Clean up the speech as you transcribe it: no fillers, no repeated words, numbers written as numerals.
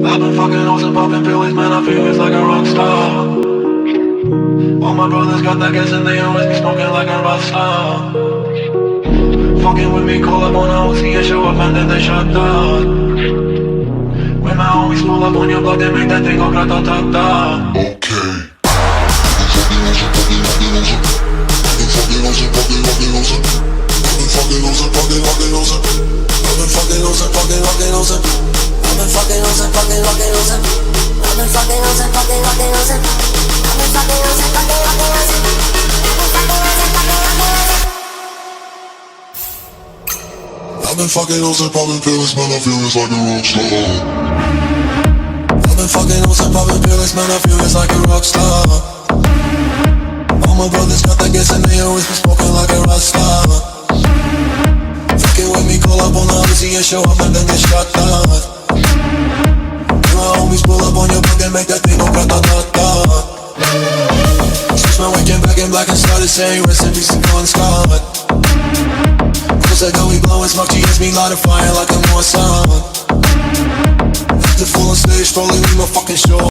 I've been fucking hoes and popping pills, man, I feel it's like a rock star. All my brothers got that gas and they always be smoking like a rock star. Fucking with me, call up on a Uzi and show up and then they shut down. When my homies pull up on your block, they make that thing go grata-ta-ta. Okay. I've been fucking hoes and popping pills, man, I feel it's like a rock star. I've been fucking hoes and popping pills, man, I feel it's like a rock star. All my brothers got that gas and they always be smoking like a rock star. Fucking with me, call up on the Uzi and show up and then get shot down. My homies pull up on your block and make that thing go grata-ta-ta. Switch my weekend back in black and started saying rest in peace to Colling. Cause I know we blowin' smoke, GS me light a fire like a more sun. The full on stage, rolling with my fucking show.